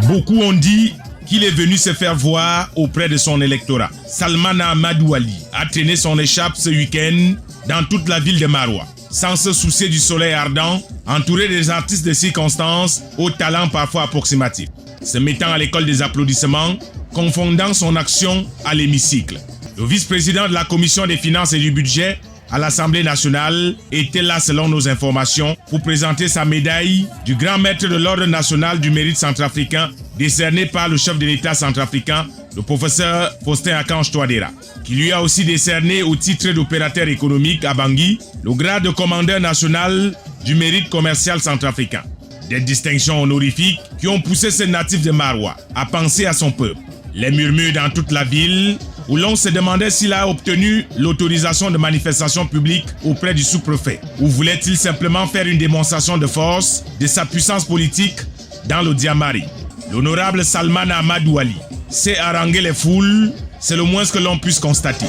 Beaucoup ont dit qu'il est venu se faire voir auprès de son électorat. Salmana Amadou Ali a traîné son écharpe ce week-end dans toute la ville de Maroua, sans se soucier du soleil ardent, entouré des artistes de circonstances aux talents parfois approximatifs, se mettant à l'école des applaudissements, confondant son action à l'hémicycle. Le vice-président de la commission des finances et du budget à l'Assemblée nationale était là selon nos informations pour présenter sa médaille du grand maître de l'ordre national du mérite centrafricain décerné par le chef de l'État centrafricain, le professeur Faustin Akange Touadéra, qui lui a aussi décerné au titre d'opérateur économique à Bangui le grade de commandeur national du mérite commercial centrafricain. Des distinctions honorifiques qui ont poussé ce natif de Maroua à penser à son peuple. Les murmures dans toute la ville où l'on se demandait s'il a obtenu l'autorisation de manifestation publique auprès du sous-préfet, ou voulait-il simplement faire une démonstration de force de sa puissance politique dans le Diamari. L'honorable Salmana Amadou Ali sait haranguer les foules, c'est le moins que l'on puisse constater.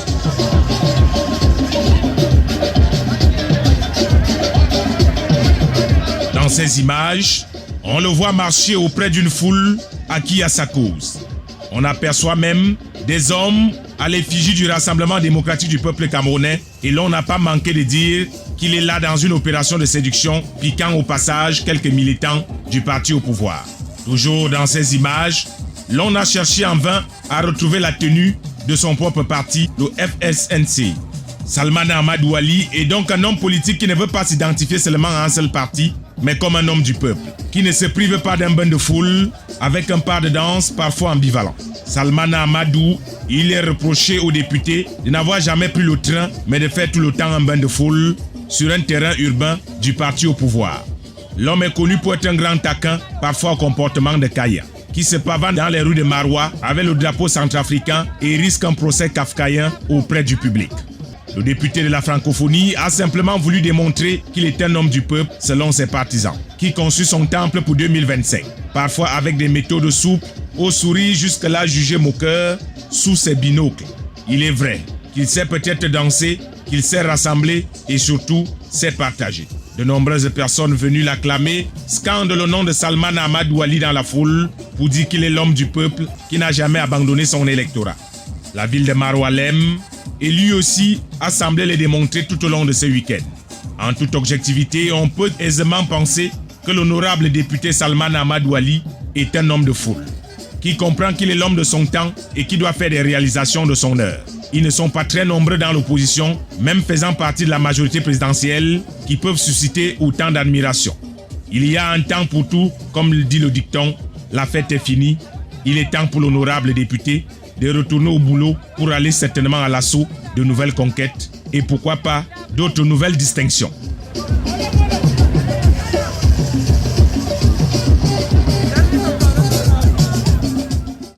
Dans ces images, on le voit marcher auprès d'une foule acquis à sa cause. On aperçoit même des hommes à l'effigie du Rassemblement démocratique du peuple camerounais et l'on n'a pas manqué de dire qu'il est là dans une opération de séduction, piquant au passage quelques militants du parti au pouvoir. Toujours dans ces images, l'on a cherché en vain à retrouver la tenue de son propre parti, le FSNC. Salmana Amadou Ali est donc un homme politique qui ne veut pas s'identifier seulement à un seul parti, mais comme un homme du peuple, qui ne se prive pas d'un bain de foule, avec un pas de danse parfois ambivalent. Salmana Amadou, il est reproché aux députés de n'avoir jamais pris le train, mais de faire tout le temps un bain de foule sur un terrain urbain du parti au pouvoir. L'homme est connu pour être un grand taquin, parfois au comportement de Kaya, qui se pavane dans les rues de Maroua avec le drapeau centrafricain et risque un procès kafkaïen auprès du public. Le député de la francophonie a simplement voulu démontrer qu'il est un homme du peuple selon ses partisans, qui conçut son temple pour 2025, parfois avec des méthodes souples, au sourire jusque-là jugé moqueur, sous ses binocles. Il est vrai qu'il sait peut-être danser, qu'il sait rassembler et surtout sait partager. De nombreuses personnes venues l'acclamer scandent le nom de Salmana Amadou Ali dans la foule pour dire qu'il est l'homme du peuple qui n'a jamais abandonné son électorat. La ville de Maroua l'aime et lui aussi a semblé le démontrer tout au long de ce week-end. En toute objectivité, on peut aisément penser que l'honorable député Salmana Amadou Ali est un homme de foule, qui comprend qu'il est l'homme de son temps et qui doit faire des réalisations de son heure. Ils ne sont pas très nombreux dans l'opposition, même faisant partie de la majorité présidentielle, qui peuvent susciter autant d'admiration. Il y a un temps pour tout, comme le dit le dicton, la fête est finie. Il est temps pour l'honorable député de retourner au boulot pour aller certainement à l'assaut de nouvelles conquêtes et pourquoi pas d'autres nouvelles distinctions.